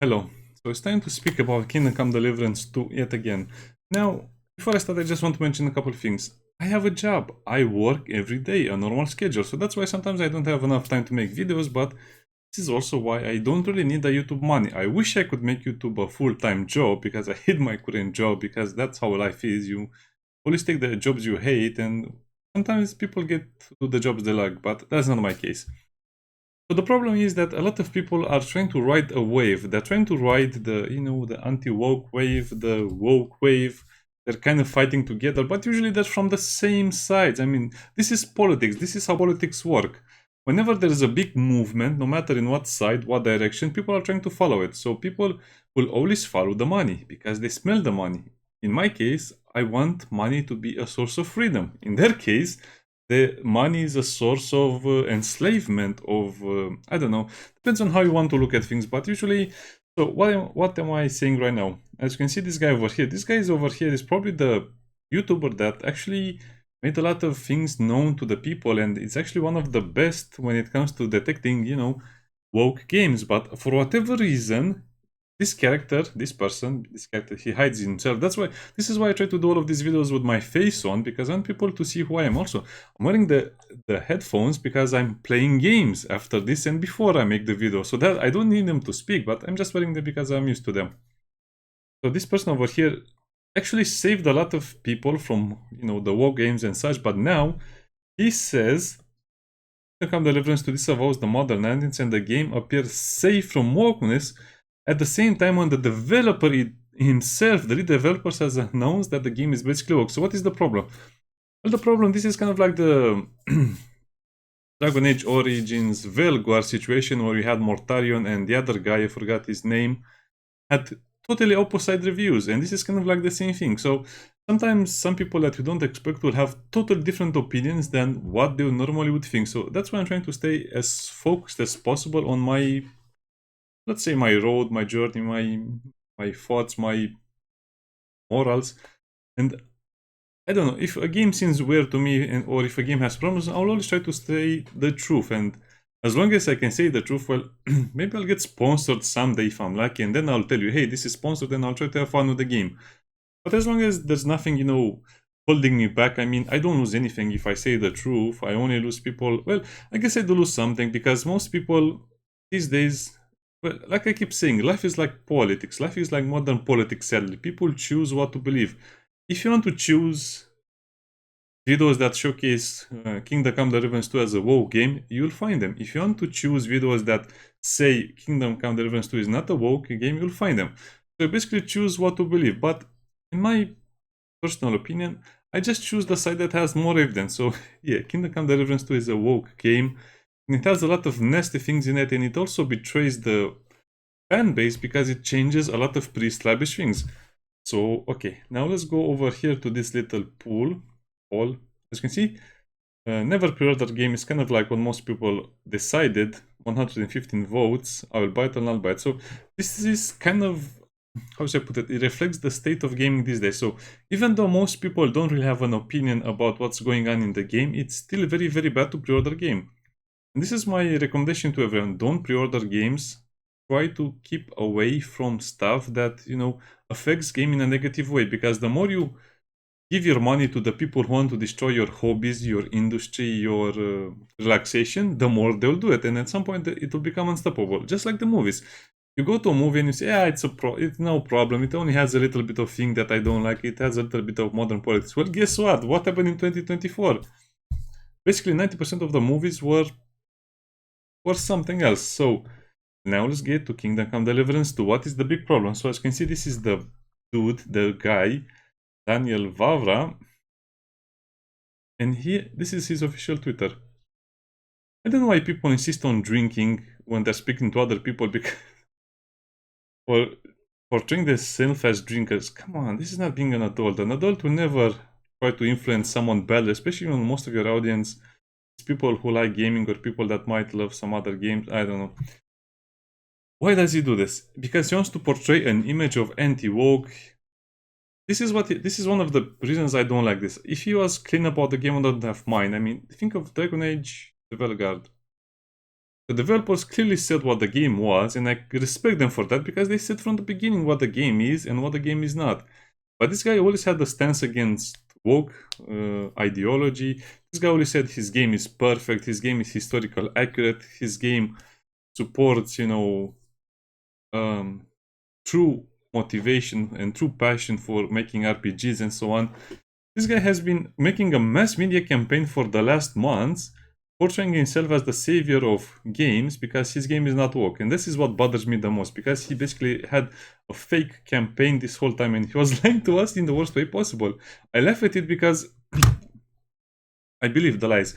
Hello. So it's time to speak about Kingdom Come Deliverance 2 yet again. Now, before I start, I just want to mention a couple of things. I have a job. I work every day, a normal schedule. So that's why sometimes I don't have enough time to make videos, but this is also why I don't really need the YouTube money. I wish I could make YouTube a full-time job because I hate my current job because that's how life is. You always take the jobs you hate, and sometimes people get to do the jobs they like, but that's not my case. So the problem is that a lot of people are trying to ride a wave. They're trying to ride the anti-woke wave, the woke wave. They're kind of fighting together, but usually they're from the same sides. I mean, this is politics. This is how politics work. Whenever there is a big movement, no matter in what side, what direction, people are trying to follow it. So people will always follow the money because they smell the money. In my case, I want money to be a source of freedom. In their case, the money is a source of enslavement of I don't know, depends on how you want to look at things, but usually. So what am I saying right now? As you can see, this guy over here, is probably the YouTuber that actually made a lot of things known to the people, and it's actually one of the best when it comes to detecting woke games. But for whatever reason, this character, he hides himself. This is why I try to do all of these videos with my face on, because I want people to see who I am. Also, I'm wearing the headphones because I'm playing games after this and before I make the video. So that I don't need them to speak, but I'm just wearing them because I'm used to them. So this person over here actually saved a lot of people from, the war games and such, but now he says Come Deliverance to disavows the modern endings and the game appears safe from wokeness. At the same time, when the developer himself, the lead developer, has announced that the game is basically woke. So what is the problem? Well, the problem, this is kind of like the Dragon Age Origins Velguar situation where we had Mortarion and the other guy, I forgot his name, had totally opposite reviews, and this is kind of like the same thing. So sometimes some people that you don't expect will have totally different opinions than what they normally would think. So that's why I'm trying to stay as focused as possible on my, let's say, my road, my journey, my thoughts, my morals. And I don't know, if a game seems weird to me, or if a game has problems, I'll always try to say the truth. And as long as I can say the truth, well, maybe I'll get sponsored someday if I'm lucky, and then I'll tell you, hey, this is sponsored, and I'll try to have fun with the game. But as long as there's nothing, holding me back, I mean, I don't lose anything if I say the truth. I only lose people. Well, I guess I do lose something, because most people these days, well, like I keep saying, life is like politics. Life is like modern politics, sadly. People choose what to believe. If you want to choose videos that showcase Kingdom Come Deliverance 2 as a WoW game, you'll find them. If you want to choose videos that say Kingdom Come Deliverance 2 is not a WoW game, you'll find them. So basically choose what to believe. But in my personal opinion, I just choose the side that has more evidence. So yeah, Kingdom Come Deliverance 2 is a woke game. And it has a lot of nasty things in it, and it also betrays the fan base because it changes a lot of pre-established things. So okay, now let's go over here to this little poll. As you can see, never pre-order game is kind of like what most people decided. 115 votes. I will buy it or not buy it. So this is kind of, how should I put it? It reflects the state of gaming these days. So even though most people don't really have an opinion about what's going on in the game, it's still very, very bad to pre-order game. And this is my recommendation to everyone. Don't pre-order games. Try to keep away from stuff that, affects game in a negative way. Because the more you give your money to the people who want to destroy your hobbies, your industry, your relaxation, the more they'll do it. And at some point, it will become unstoppable. Just like the movies. You go to a movie and you say, yeah, it's no problem. It only has a little bit of thing that I don't like. It has a little bit of modern politics. Well, guess what? What happened in 2024? Basically, 90% of the movies were something else. So now let's get to Kingdom Come Deliverance 2. What is the big problem? So as you can see, this is the dude, the guy, Daniel Vavra. And this is his official Twitter. I don't know why people insist on drinking when they're speaking to other people, because or portraying themselves as drinkers. Come on, this is not being an adult. An adult will never try to influence someone badly, especially when most of your audience is people who like gaming or people that might love some other games. I don't know. Why does he do this? Because he wants to portray an image of anti-woke. This is one of the reasons I don't like this. If he was clean about the game, I don't have mine. I mean, think of Dragon Age, the Velguard. The developers clearly said what the game was, and I respect them for that because they said from the beginning what the game is and what the game is not. But this guy always had the stance against woke ideology. This guy always said his game is perfect, his game is historical accurate, his game supports, true motivation and true passion for making RPGs and so on. This guy has been making a mass media campaign for the last months, portraying himself as the savior of games because his game is not woke. And this is what bothers me the most, because he basically had a fake campaign this whole time and he was lying to us in the worst way possible. I laugh at it because I believe the lies.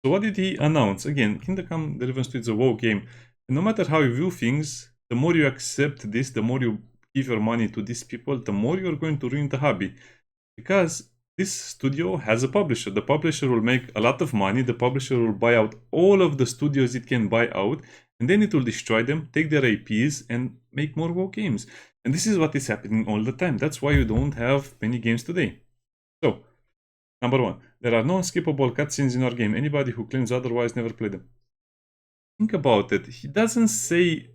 So what did he announce? Again, Come Deliverance 2 is a WoW game. And no matter how you view things, the more you accept this, the more you give your money to these people, the more you're going to ruin the hobby. Because this studio has a publisher. The publisher will make a lot of money. The publisher will buy out all of the studios it can buy out, and then it will destroy them, take their IPs, and make more WoW games. And this is what is happening all the time. That's why you don't have many games today. So, number one, there are no unskippable cutscenes in our game. Anybody who claims otherwise never played them. Think about it. He doesn't say,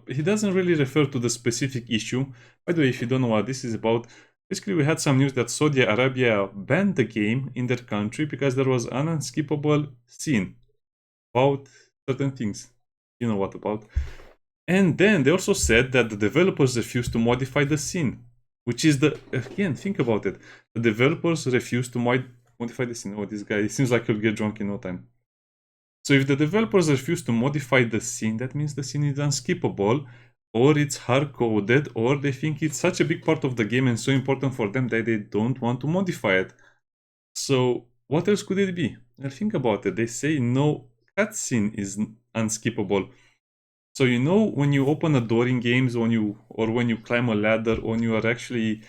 he doesn't really refer to the specific issue. By the way, if you don't know what this is about, basically we had some news that Saudi Arabia banned the game in their country because there was an unskippable scene about certain things. You know what about. And then they also said that the developers refused to modify the scene, which is again, think about it. The developers refused to modify the scene. Oh, this guy, it seems like he'll get drunk in no time. So if the developers refuse to modify the scene, that means the scene is unskippable, or it's hard-coded, or they think it's such a big part of the game and so important for them that they don't want to modify it. So what else could it be? Well, think about it. They say no cutscene is unskippable. So when you open a door in games, when you climb a ladder, when you are actually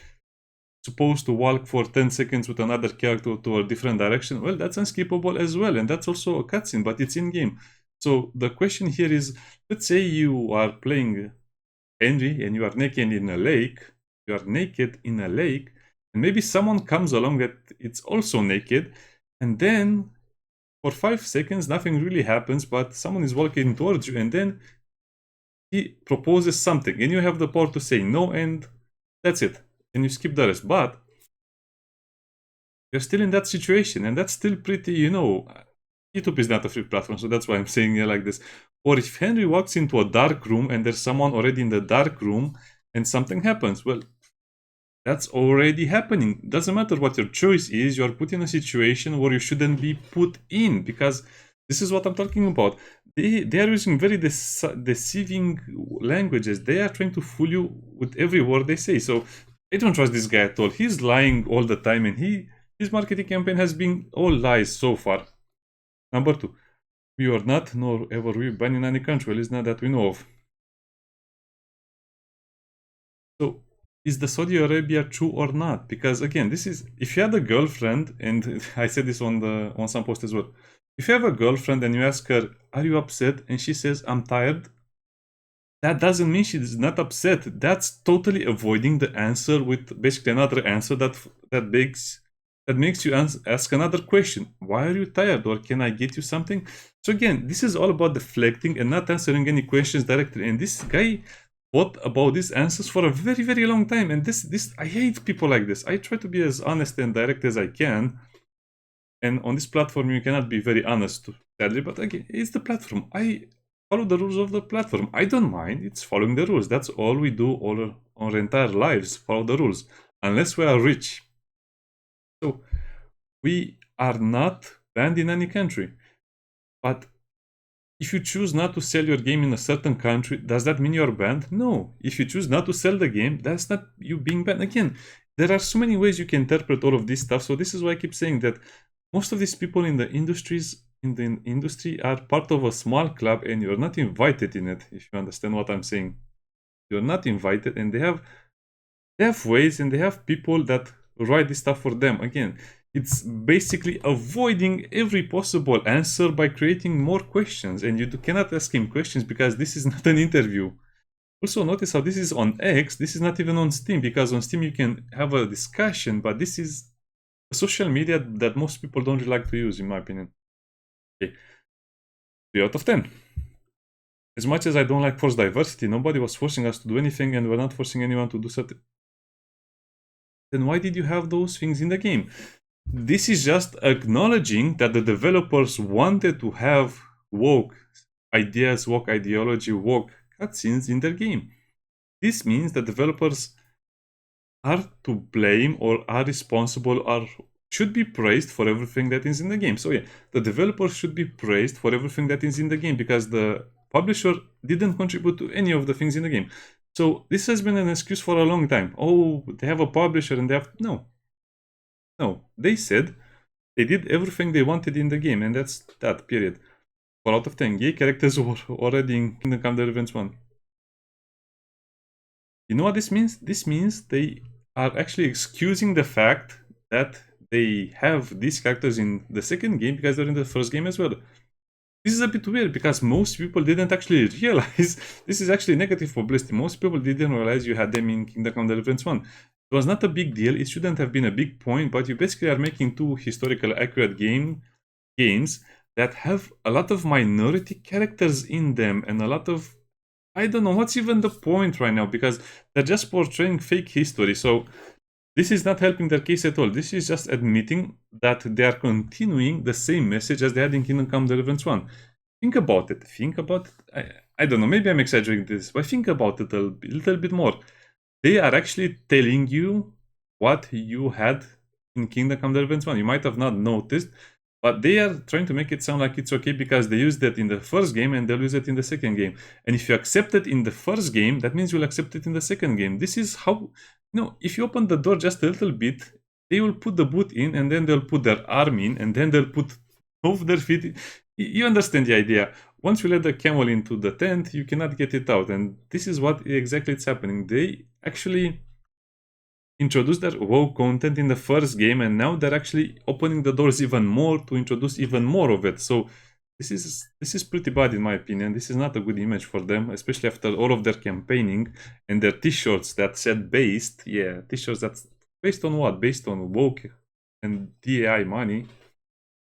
supposed to walk for 10 seconds with another character to a different direction, well, that's unskippable as well, and that's also a cutscene, but it's in-game. So the question here is, let's say you are playing Henry and you are naked in a lake, and maybe someone comes along that it's also naked, and then for 5 seconds nothing really happens, but someone is walking towards you, and then he proposes something, and you have the power to say no, and that's it. And you skip the rest, but you're still in that situation, and that's still pretty, YouTube is not a free platform, so that's why I'm saying it like this. Or if Henry walks into a dark room and there's someone already in the dark room and something happens, well, that's already happening. Doesn't matter what your choice is, you're put in a situation where you shouldn't be put in, because this is what I'm talking about. They are using very deceiving languages. They are trying to fool you with every word they say. So I don't trust this guy at all. He's lying all the time, and his marketing campaign has been all lies so far. Number two, we are not, nor ever we ban in any country. Well, it's not that we know of. So is the Saudi Arabia true or not? Because again, this is, if you had a girlfriend, and I said this on some post as well. If you have a girlfriend and you ask her, "Are you upset?" and she says, "I'm tired," that doesn't mean she's not upset. That's totally avoiding the answer with basically another answer that makes you ask another question. Why are you tired? Or can I get you something? So again, this is all about deflecting and not answering any questions directly. And this guy thought about these answers for a very, very long time. And this I hate people like this. I try to be as honest and direct as I can. And on this platform, you cannot be very honest, sadly. But again, it's the platform. I follow the rules of the platform. I don't mind. It's following the rules. That's all we do all our entire lives. Follow the rules. Unless we are rich. So we are not banned in any country. But if you choose not to sell your game in a certain country, does that mean you're banned? No. If you choose not to sell the game, that's not you being banned. Again, there are so many ways you can interpret all of this stuff. So this is why I keep saying that most of these people in the industry are part of a small club, and you're not invited in it, if you understand what I'm saying. You're not invited, and they have ways, and they have people that write this stuff for them. Again, it's basically avoiding every possible answer by creating more questions, and you cannot ask him questions because this is not an interview. Also, notice how this is on X. This is not even on Steam, because on Steam you can have a discussion, but this is a social media that most people don't really like to use, in my opinion. Okay, 3 out of 10. As much as I don't like forced diversity, nobody was forcing us to do anything and we're not forcing anyone to do something. Then why did you have those things in the game? This is just acknowledging that the developers wanted to have woke ideas, woke ideology, woke cutscenes in their game. This means that developers are to blame or are responsible or should be praised for everything that is in the game. So yeah, the developers should be praised for everything that is in the game because the publisher didn't contribute to any of the things in the game. So this has been an excuse for a long time. Oh, they have a publisher and they have... No. No. They said they did everything they wanted in the game, and that's that, period. 4 out of 10. Gay characters were already in Kingdom Come Deliverance 1. You know what this means? This means they are actually excusing the fact that they have these characters in the second game because they're in the first game as well. This is a bit weird because most people didn't actually realize this is actually negative publicity. Most people didn't realize you had them in Kingdom Come Deliverance 1. It was not a big deal. It shouldn't have been a big point, but you basically are making two historical accurate games that have a lot of minority characters in them and a lot of... I don't know what's even the point right now because they're just portraying fake history. So this is not helping their case at all. This is just admitting that they are continuing the same message as they had in Kingdom Come Deliverance 1. Think about it. Think about it. I don't know. Maybe I'm exaggerating this, but think about it a little bit more. They are actually telling you what you had in Kingdom Come Deliverance 1. You might have not noticed, but they are trying to make it sound like it's okay because they used it in the first game and they'll use it in the second game. And if you accept it in the first game, that means you'll accept it in the second game. This is how... if you open the door just a little bit, they will put the boot in and then they'll put their arm in and then they'll put both their feet in. You understand the idea. Once you let the camel into the tent, you cannot get it out. And this is what exactly is happening. They actually introduced their WoW content in the first game, and now they're actually opening the doors even more to introduce even more of it. So this is pretty bad in my opinion. This is not a good image for them, especially after all of their campaigning and their t-shirts that said based. Yeah, t-shirts that's based on what? Based on woke and DAI money.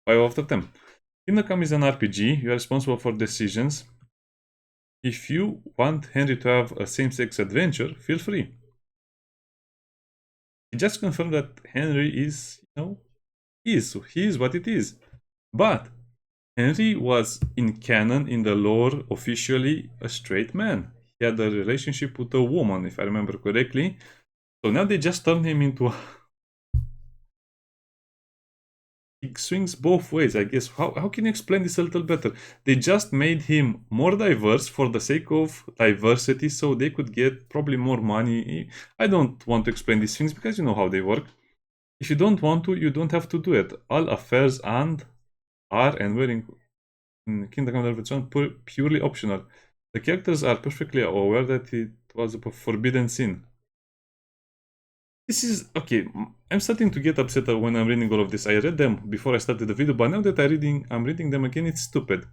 5 out of 10. Kingdom Come is an RPG. You are responsible for decisions. If you want Henry to have a same-sex adventure, feel free. He just confirmed that Henry is, he is what it is. But Henry was in canon, in the lore, officially a straight man. He had a relationship with a woman, if I remember correctly. So now they just turned him into a... It swings both ways, I guess. How can you explain this a little better? They just made him more diverse for the sake of diversity so they could get probably more money. I don't want to explain these things because you know how they work. If you don't want to, you don't have to do it. All affairs are and were in Kingdom Come Deliverance 1 purely optional. The characters are perfectly aware that it was a forbidden sin. This is... okay, I'm starting to get upset when I'm reading all of this. I read them before I started the video, but now that I'm reading them again, it's stupid.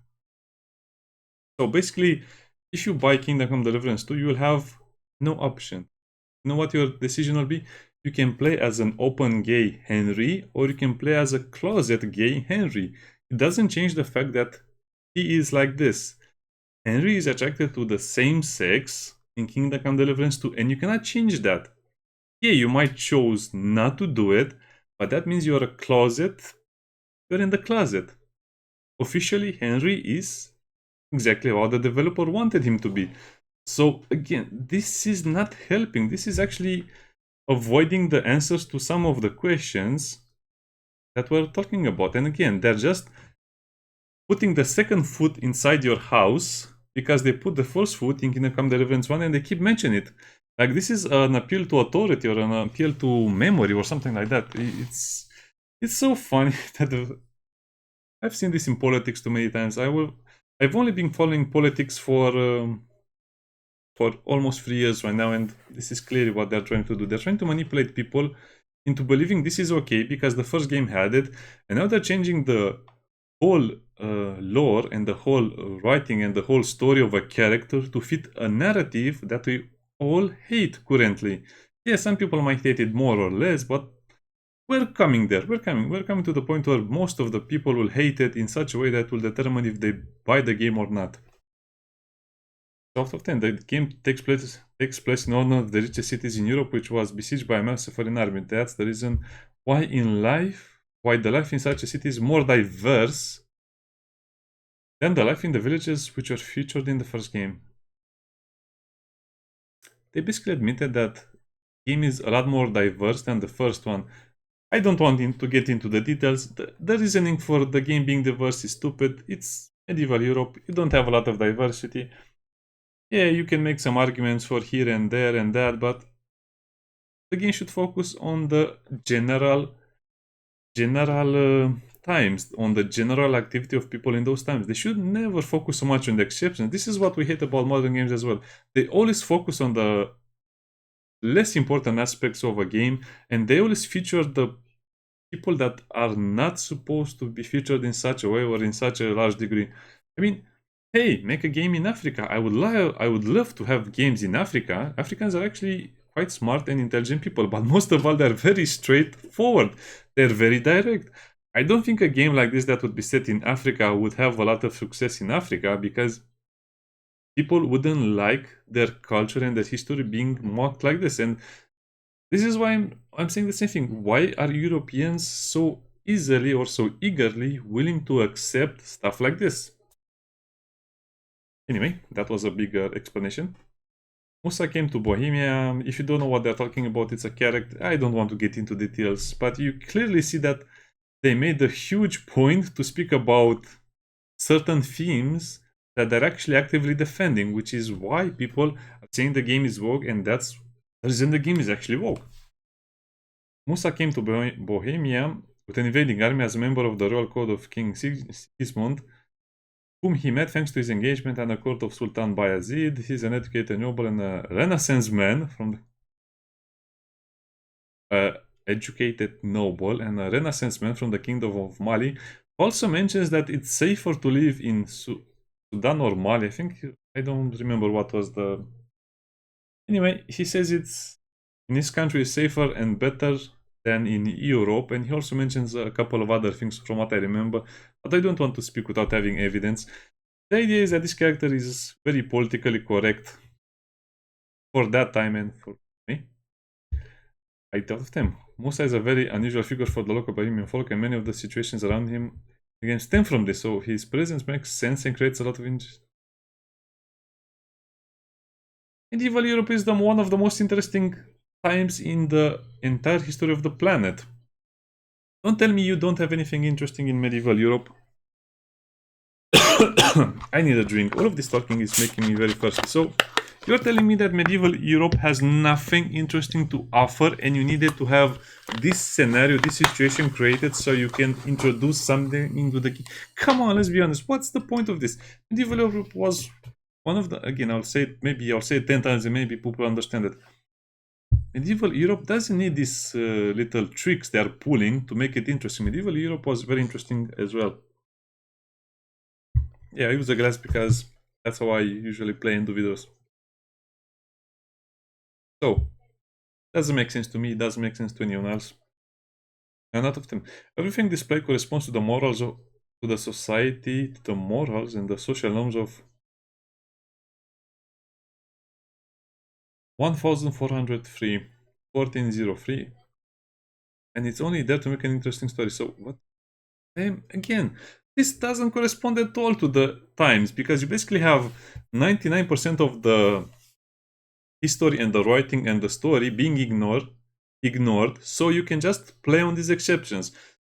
So basically, if you buy Kingdom Come Deliverance 2, you will have no option. You know what your decision will be? You can play as an open gay Henry, or you can play as a closet gay Henry. It doesn't change the fact that he is like this. Henry is attracted to the same sex in Kingdom Come Deliverance 2, and you cannot change that. Yeah, you might choose not to do it, but that means you're a closet. You're in the closet. Officially, Henry is exactly what the developer wanted him to be. So again, this is not helping. This is actually avoiding the answers to some of the questions that we're talking about. And again, they're just putting the second foot inside your house because they put the first foot in Kingdom Come Deliverance 1 and they keep mentioning it. Like, this is an appeal to authority or an appeal to memory or something like that. It's so funny that I've seen this in politics too many times. I've only been following politics for almost 3 years right now, and this is clearly what they're trying to do. They're trying to manipulate people into believing this is okay because the first game had it, and now they're changing the whole lore and the whole writing and the whole story of a character to fit a narrative that we all hate currently. Yeah, some people might hate it more or less, but we're coming there. We're coming to the point where most of the people will hate it in such a way that will determine if they buy the game or not. Out of 10. The game takes place in one of the richest cities in Europe, which was besieged by a massive foreign army. That's the reason why the life in such a city is more diverse than the life in the villages which were featured in the first game. They basically admitted that the game is a lot more diverse than the first one. I don't want to get into the details. The reasoning for the game being diverse is stupid. It's medieval Europe. You don't have a lot of diversity. Yeah, you can make some arguments for here and there and that, but the game should focus on the general times, on the general activity of people in those times. They should never focus so much on the exceptions. This is what we hate about modern games as well. They always focus on the less important aspects of a game, and they always feature the people that are not supposed to be featured in such a way or in such a large degree. I mean, hey, make a game in Africa. I would love to have games in Africa. Africans are actually quite smart and intelligent people, but most of all, they're very straightforward. They're very direct. I don't think a game like this that would be set in Africa would have a lot of success in Africa because people wouldn't like their culture and their history being mocked like this. And this is why I'm saying the same thing. Why are Europeans so easily or so eagerly willing to accept stuff like this? Anyway, that was a bigger explanation. Musa came to Bohemia. If you don't know what they're talking about, it's a character. I don't want to get into details, but you clearly see that they made a huge point to speak about certain themes that they're actually actively defending, which is why people are saying the game is woke, and that's the reason the game is actually woke. Musa came to Bohemia with an invading army as a member of the royal court of King Sigismund, whom he met thanks to his engagement at the court of Sultan Bayezid. He's an educated noble and a Renaissance man from the kingdom of Mali. Also mentions that it's safer to live in Sudan or Mali. I don't remember what was the. Anyway, he says it's in this country is safer and better than in Europe, and he also mentions a couple of other things from what I remember, but I don't want to speak without having evidence. The idea is that this character is very politically correct for that time and for me. 8 out of 10. Musa is a very unusual figure for the local Bohemian folk, and many of the situations around him again stem from this, so his presence makes sense and creates a lot of interest. Medieval Europe is one of the most interesting times in the entire history of the planet. Don't tell me you don't have anything interesting in medieval Europe. I need a drink. All of this talking is making me very thirsty. So, you're telling me that medieval Europe has nothing interesting to offer and you needed to have this scenario, this situation created so you can introduce something into the game. Come on, let's be honest. What's the point of this? Medieval Europe was one of the, again, I'll say it 10 times and maybe people understand it. Medieval Europe doesn't need these little tricks they're pulling to make it interesting. Medieval Europe was very interesting as well. Yeah, I use a glass because that's how I usually play into videos. So, doesn't make sense to me, doesn't make sense to anyone else. And out of them, everything displayed corresponds to the morals to the society, to the morals and the social norms of 1403, 1403. And it's only there to make an interesting story. So, what? Again, this doesn't correspond at all to the times because you basically have 99% of the history and the writing and the story being ignored, so you can just play on these exceptions.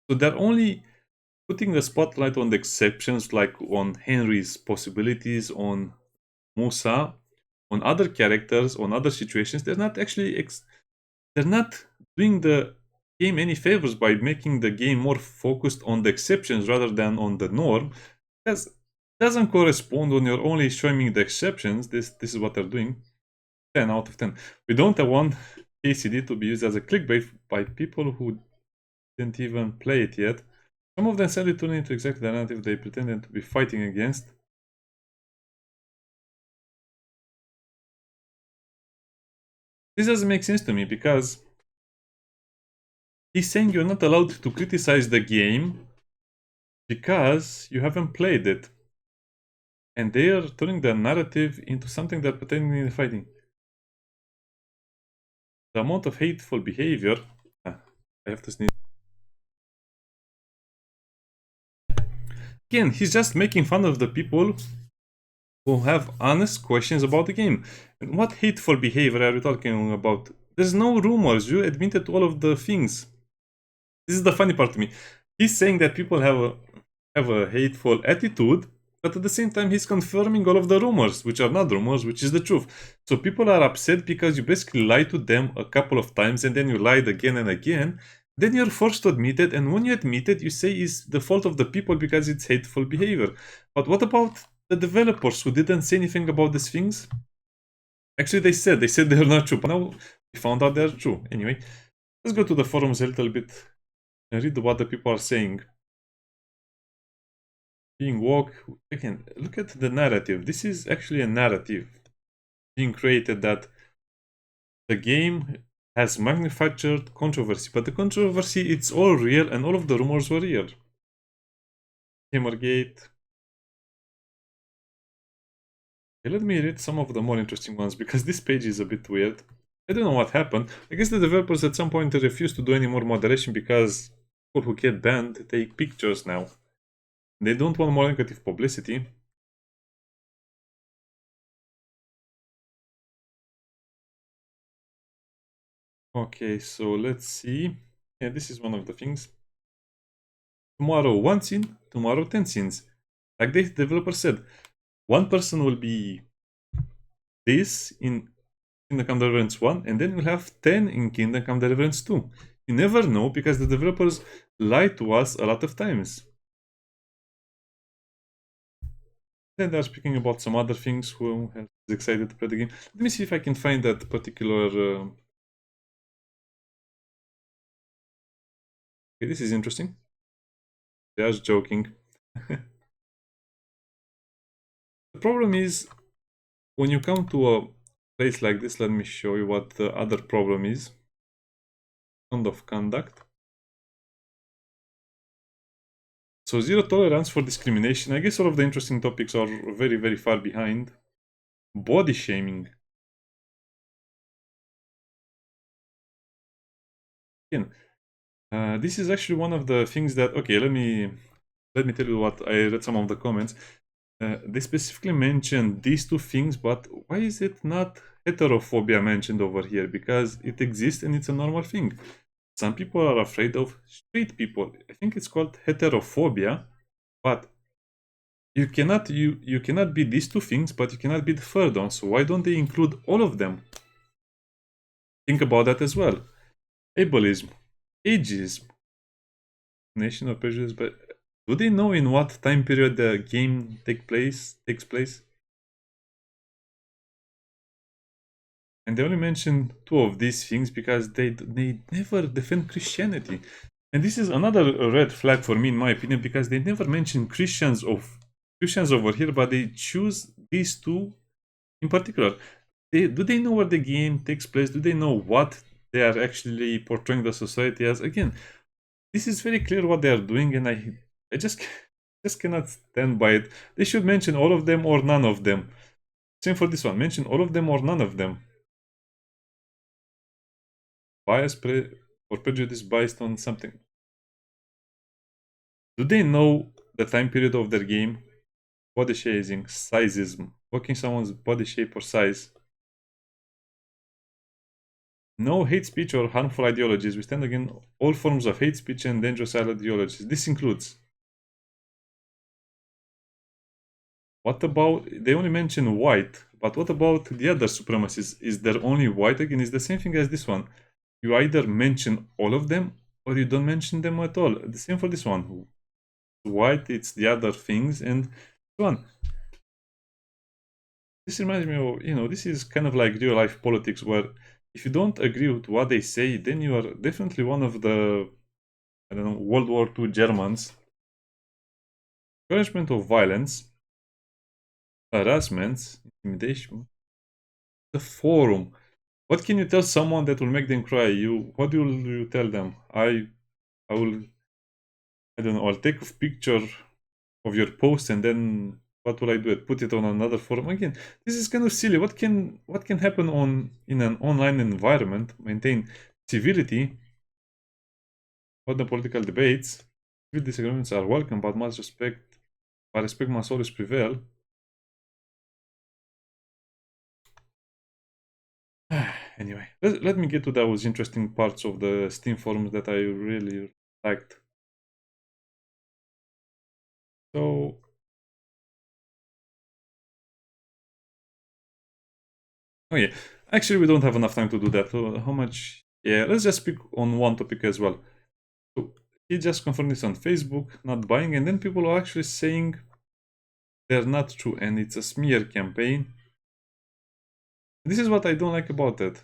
So they're only putting the spotlight on the exceptions, like on Henry's possibilities, on Musa, on other characters, on other situations. They're not actually they're not doing the game any favors by making the game more focused on the exceptions rather than on the norm, because it doesn't correspond when you're only showing me the exceptions. This is what they're doing. 10 out of 10. We don't want KCD to be used as a clickbait by people who didn't even play it yet. Some of them sadly turn into exactly the narrative they pretended to be fighting against. This doesn't make sense to me because he's saying you're not allowed to criticize the game because you haven't played it. and they are turning the narrative into something they're pretending fighting. The amount of hateful behavior. I have to sneeze. Again, he's just making fun of the people who have honest questions about the game. And what hateful behavior are you talking about? There's no rumors. You admitted to all of the things. This is the funny part to me. He's saying that people have a hateful attitude, but at the same time he's confirming all of the rumors, which are not rumors, which is the truth. So people are upset because you basically lied to them a couple of times and then you lied again and again. Then you're forced to admit it, and when you admit it, you say it's the fault of the people because it's hateful behavior. But what about the developers who didn't say anything about these things? Actually, they said they're not true, but now we found out they're true. Anyway, let's go to the forums a little bit and read what the people are saying. Being woke, again, look at the narrative. This is actually a narrative being created that the game has manufactured controversy, but the controversy, it's all real and all of the rumors were real. Gamergate. Okay, let me read some of the more interesting ones because this page is a bit weird. I don't know what happened. I guess the developers at some point refused to do any more moderation because people who get banned take pictures now. They don't want more negative publicity. Okay, so let's see. Yeah, this is one of the things. Tomorrow 1 scene, tomorrow 10 scenes. Like the developer said, one person will be this in Kingdom Come Deliverance 1, and then we'll have 10 in Kingdom Come Deliverance 2. You never know because the developers lie to us a lot of times. Then they're speaking about some other things. Who is excited to play the game? Let me see if I can find that particular. Okay, this is interesting. They're just joking. The problem is when you come to a place like this. Let me show you what the other problem is. Code of conduct. So zero tolerance for discrimination. I guess all of the interesting topics are very, very far behind. Body shaming. Again, this is actually one of the things that, okay, let me tell you what I read some of the comments. They specifically mentioned these two things, but why is it not heterophobia mentioned over here? Because it exists and it's a normal thing. Some people are afraid of straight people. I think it's called heterophobia, but you cannot be these two things, but you cannot be the third one. So why don't they include all of them? Think about that as well. Ableism, ageism, national prejudice, but do they know in what time period the game takes place? And they only mention two of these things because they never defend Christianity. And this is another red flag for me, in my opinion, because they never mention Christians over here, but they choose these two in particular. Do they know where the game takes place? Do they know what they are actually portraying the society as? Again, this is very clear what they are doing, and I just cannot stand by it. They should mention all of them or none of them. Same for this one. Mention all of them or none of them. Bias or prejudice based on something. Do they know the time period of their game? Body shaming, sizeism, mocking someone's body shape or size. No hate speech or harmful ideologies. We stand against all forms of hate speech and dangerous ideologies. This includes. What about, they only mention white, but what about the other supremacies? Is there only white again? It's the same thing as this one. You either mention all of them or you don't mention them at all. The same for this one. White, it's the other things, and so on. This reminds me of, this is kind of like real life politics where if you don't agree with what they say, then you are definitely one of the, I don't know, World War II Germans. Encouragement of violence, harassment, intimidation. The forum. What can you tell someone that will make them cry? What will you tell them? I don't know, I'll take a picture of your post and then What will I do? Put it on another forum again. This is kind of silly. What can happen in an online environment? Maintain civility. What the political debates? Civil disagreements are welcome, but must respect. But respect must always prevail. Anyway, let me get to those interesting parts of the Steam forums that I really liked. So, oh yeah, actually we don't have enough time to do that. So how much? Yeah, let's just speak on one topic as well. So he just confirmed this on Facebook, not buying, and then people are actually saying they're not true, and it's a smear campaign. This is what I don't like about it.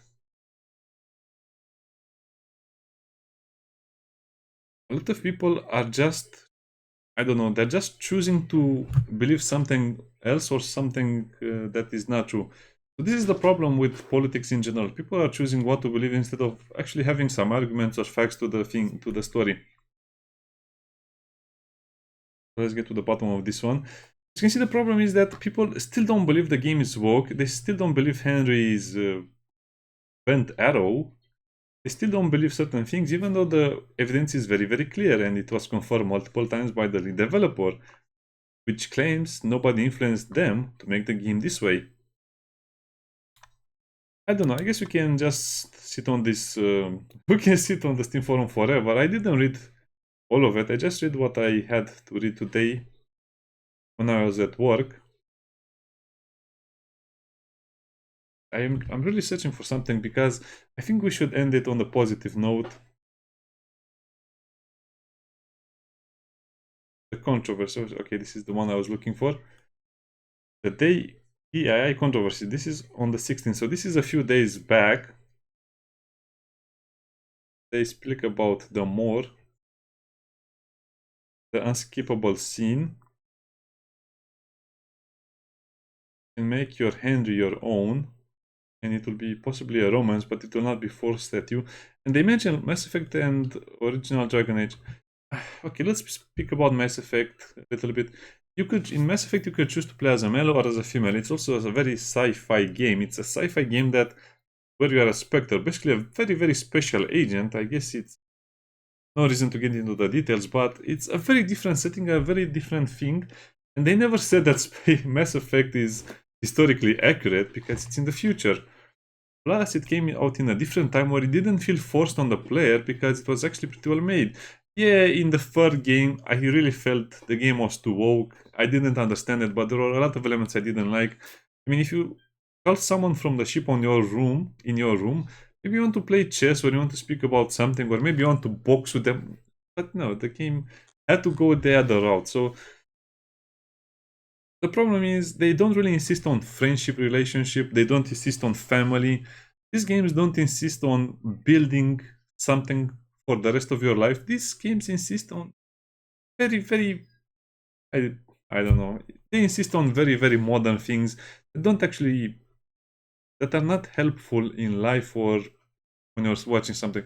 A lot of people are just, I don't know, they're just choosing to believe something else or something that is not true. So this is the problem with politics in general. People are choosing what to believe instead of actually having some arguments or facts to the thing, to the story. Let's get to the bottom of this one. As you can see, the problem is that people still don't believe the game is woke. They still don't believe Henry is bent arrow. They still don't believe certain things, even though the evidence is very, very clear and it was confirmed multiple times by the lead developer, which claims nobody influenced them to make the game this way. I don't know, I guess we can just sit on this, we can sit on the Steam forum forever. I didn't read all of it, I just read what I had to read today when I was at work. I'm really searching for something because I think we should end it on a positive note. The controversy, okay, this is the one I was looking for. The day EII controversy, this is on the 16th, so this is a few days back. They speak about the more, the unskippable scene, and make your Henry your own, and it will be possibly a romance, but it will not be forced at you. And they mention Mass Effect and original Dragon Age. Okay, let's speak about Mass Effect a little bit. You could, in Mass Effect, you could choose to play as a male or as a female. It's also a very sci-fi game. It's a sci-fi game that where you are a Spectre, basically a very, very special agent. I guess it's no reason to get into the details, but it's a very different setting, a very different thing. And they never said that Mass Effect is historically accurate because it's in the future. Plus, it came out in a different time where it didn't feel forced on the player because it was actually pretty well made. Yeah, in the third game, I really felt the game was too woke. I didn't understand it, but there were a lot of elements I didn't like. I mean, if you call someone from the ship in your room, maybe you want to play chess or you want to speak about something, or maybe you want to box with them. But no, the game had to go the other route. So the problem is they don't really insist on friendship relationship. They don't insist on family. These games don't insist on building something for the rest of your life. These games insist on very, very, I don't know. They insist on very, very modern things that don't actually, that are not helpful in life or when you're watching something.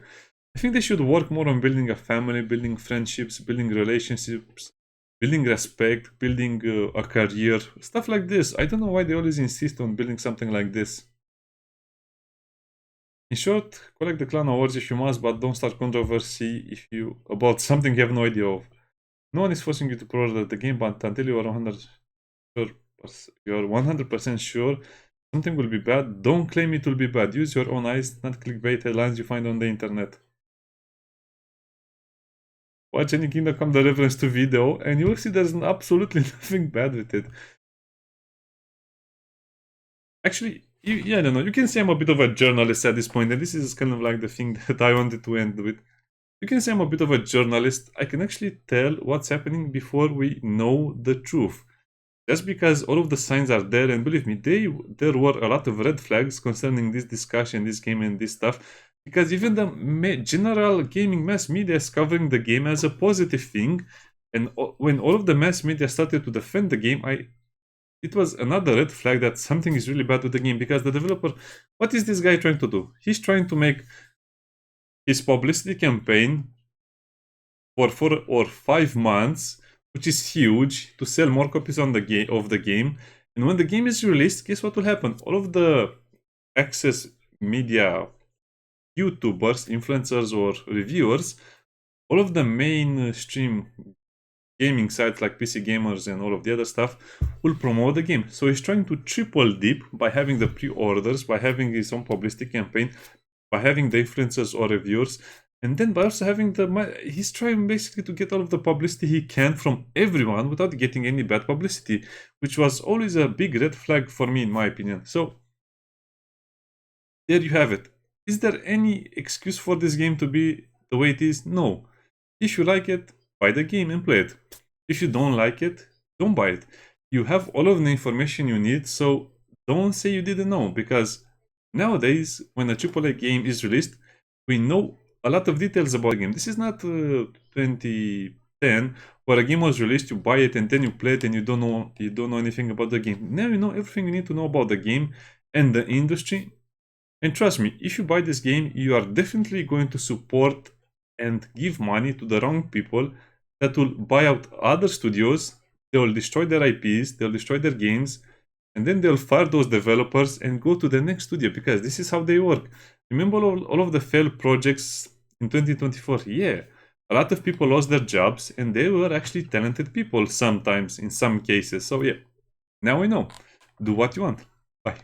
I think they should work more on building a family, building friendships, building relationships, building respect, building a career, stuff like this. I don't know why they always insist on building something like this. In short, collect the clan awards if you must, but don't start controversy if you about something you have no idea of. No one is forcing you to pre-order the game, but until you are 100% sure something will be bad, don't claim it will be bad. Use your own eyes, not clickbait headlines you find on the internet. Watch any Kingdom Come Deliverance 2 video and you will see there's absolutely nothing bad with it. Actually, yeah, I don't know. You can say I'm a bit of a journalist at this point, and this is kind of like the thing that I wanted to end with. You can say I'm a bit of a journalist. I can actually tell what's happening before we know the truth. Just because all of the signs are there, and believe me, there were a lot of red flags concerning this discussion, this game, and this stuff. Because even the general gaming mass media is covering the game as a positive thing, and when all of the mass media started to defend the game, it was another red flag that something is really bad with the game. Because the developer, what is this guy trying to do? He's trying to make his publicity campaign for 4 or 5 months which is huge, to sell more copies on the game. And when the game is released, guess what will happen? All of the access media YouTubers, influencers, or reviewers, all of the mainstream gaming sites like PC Gamers and all of the other stuff will promote the game. So he's trying to triple dip by having the pre-orders, by having his own publicity campaign, by having the influencers or reviewers, and then by also having he's trying basically to get all of the publicity he can from everyone without getting any bad publicity, which was always a big red flag for me in my opinion. So there you have it. Is there any excuse for this game to be the way it is? No. If you like it, buy the game and play it. If you don't like it, don't buy it. You have all of the information you need, so don't say you didn't know, because nowadays, when a AAA game is released, we know a lot of details about the game. This is not 2010, where a game was released, you buy it and then you play it and you don't know anything about the game. Now you know everything you need to know about the game and the industry. And trust me, if you buy this game, you are definitely going to support and give money to the wrong people that will buy out other studios. They will destroy their IPs, they'll destroy their games, and then they'll fire those developers and go to the next studio, because this is how they work. Remember all of the failed projects in 2024? Yeah, a lot of people lost their jobs, and they were actually talented people sometimes, in some cases. So yeah, now we know. Do what you want. Bye.